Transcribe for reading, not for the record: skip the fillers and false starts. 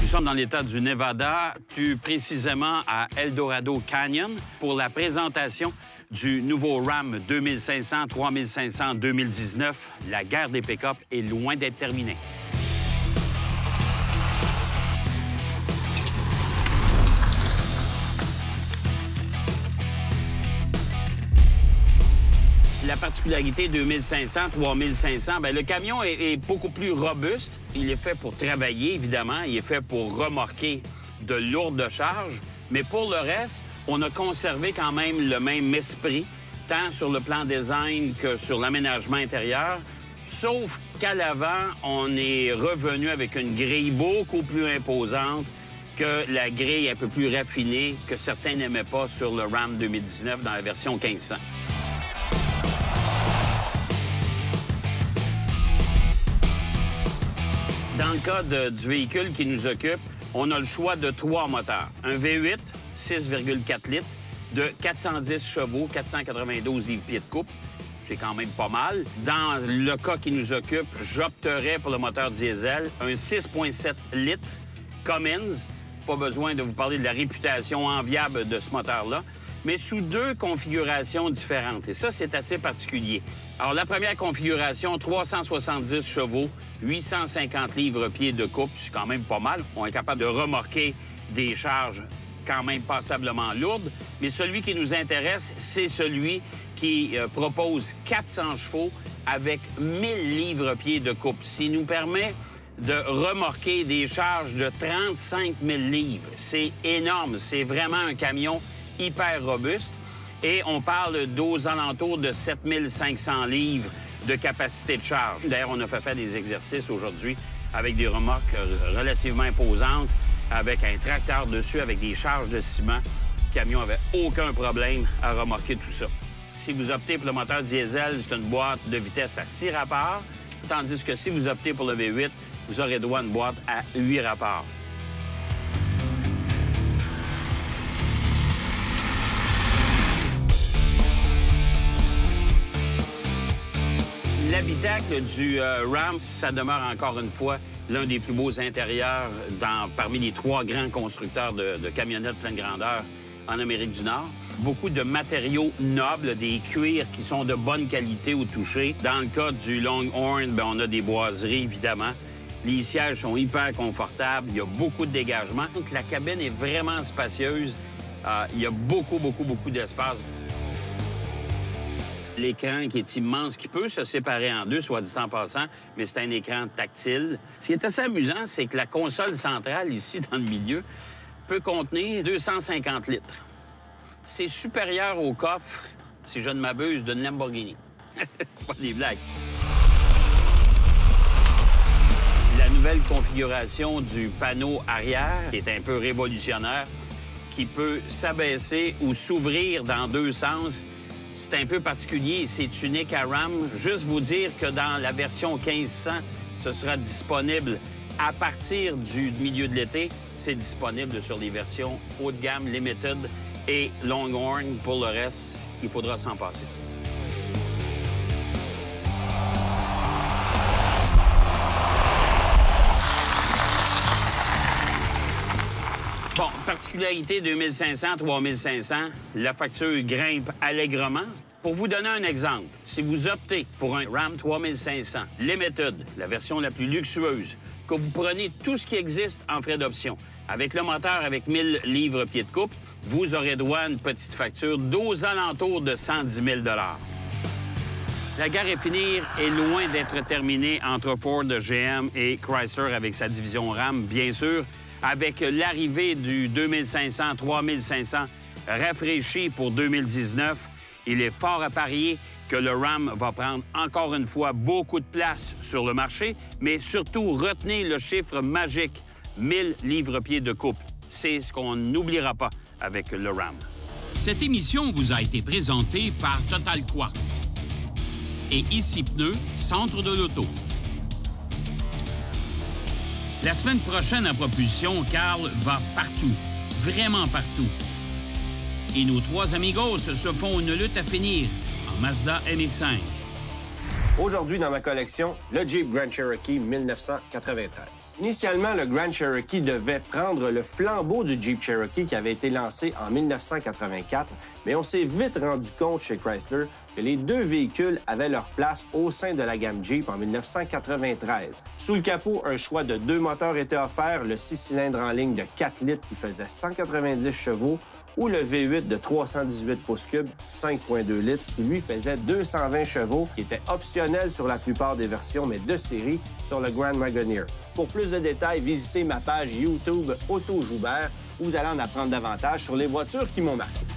Nous sommes dans l'État du Nevada, plus précisément à Eldorado Canyon, pour la présentation du nouveau Ram 2500, 3500 2019. La guerre des pick-up est loin d'être terminée. La particularité 2500, 3500, bien, le camion est beaucoup plus robuste. Il est fait pour travailler, évidemment. Il est fait pour remorquer de lourdes charges. Mais pour le reste, on a conservé quand même le même esprit, tant sur le plan design que sur l'aménagement intérieur. Sauf qu'à l'avant, on est revenu avec une grille beaucoup plus imposante que la grille un peu plus raffinée que certains n'aimaient pas sur le Ram 2019 dans la version 1500. Dans le cas du véhicule qui nous occupe, on a le choix de 3 moteurs. Un V8, 6,4 litres, de 410 chevaux, 492 livres-pieds de couple. C'est quand même pas mal. Dans le cas qui nous occupe, j'opterais pour le moteur diesel, un 6,7 litres Cummins. Pas besoin de vous parler de la réputation enviable de ce moteur-là, mais sous 2 configurations différentes. Et ça, c'est assez particulier. Alors, la première configuration, 370 chevaux, 850 livres-pieds de couple, c'est quand même pas mal. On est capable de remorquer des charges quand même passablement lourdes. Mais celui qui nous intéresse, c'est celui qui propose 400 chevaux avec 1000 livres-pieds de couple. Ce qui nous permet de remorquer des charges de 35 000 livres. C'est énorme. C'est vraiment un camion hyper robuste. Et on parle d'aux alentours de 7500 livres de capacité de charge. D'ailleurs, on a fait faire des exercices aujourd'hui avec des remorques relativement imposantes, avec un tracteur dessus, avec des charges de ciment. Le camion n'avait aucun problème à remorquer tout ça. Si vous optez pour le moteur diesel, c'est une boîte de vitesse à 6 rapports, tandis que si vous optez pour le V8, vous aurez droit à une boîte à 8 rapports. L'habitacle du Ram, ça demeure encore une fois l'un des plus beaux intérieurs parmi les 3 grands constructeurs de camionnettes pleine grandeur en Amérique du Nord. Beaucoup de matériaux nobles, des cuirs qui sont de bonne qualité au toucher. Dans le cas du Longhorn, bien, on a des boiseries, évidemment. Les sièges sont hyper confortables. Il y a beaucoup de dégagement. Donc, la cabine est vraiment spacieuse. Il y a beaucoup d'espace. L'écran qui est immense, qui peut se séparer en 2, soit dit en passant, mais c'est un écran tactile. Ce qui est assez amusant, c'est que la console centrale, ici, dans le milieu, peut contenir 250 litres. C'est supérieur au coffre, si je ne m'abuse, d'une Lamborghini. Pas des blagues. La nouvelle configuration du panneau arrière, qui est un peu révolutionnaire, qui peut s'abaisser ou s'ouvrir dans 2 sens. C'est un peu particulier et c'est unique à Ram. Juste vous dire que dans la version 1500, ce sera disponible à partir du milieu de l'été. C'est disponible sur les versions haut de gamme, Limited et Longhorn. Pour le reste, il faudra s'en passer. Bon, particularité 2500, 3500, la facture grimpe allègrement. Pour vous donner un exemple, si vous optez pour un Ram 3500 Limited, la version la plus luxueuse, que vous prenez tout ce qui existe en frais d'option, avec le moteur avec 1000 livres-pieds de couple, vous aurez droit à une petite facture d'aux alentours de 110 000 $. La guerre à finir est loin d'être terminée entre Ford, GM et Chrysler avec sa division Ram, bien sûr, avec l'arrivée du 2500, 3500 rafraîchi pour 2019. Il est fort à parier que le Ram va prendre encore une fois beaucoup de place sur le marché, mais surtout retenez le chiffre magique, 1000 livres-pieds de couple. C'est ce qu'on n'oubliera pas avec le Ram. Cette émission vous a été présentée par Total Quartz et Ici Pneus, centre de l'auto. La semaine prochaine à Propulsion, Carl va partout, vraiment partout. Et nos 3 amigos se font une lutte à finir en Mazda MX-5. Aujourd'hui, dans ma collection, le Jeep Grand Cherokee 1993. Initialement, le Grand Cherokee devait prendre le flambeau du Jeep Cherokee qui avait été lancé en 1984, mais on s'est vite rendu compte chez Chrysler que les deux véhicules avaient leur place au sein de la gamme Jeep en 1993. Sous le capot, un choix de 2 moteurs était offert, le 6 cylindres en ligne de 4 litres qui faisait 190 chevaux, ou le V8 de 318 pouces cubes, 5,2 litres, qui lui faisait 220 chevaux, qui était optionnel sur la plupart des versions, mais de série sur le Grand Wagoneer. Pour plus de détails, visitez ma page YouTube Auto Joubert, où vous allez en apprendre davantage sur les voitures qui m'ont marqué.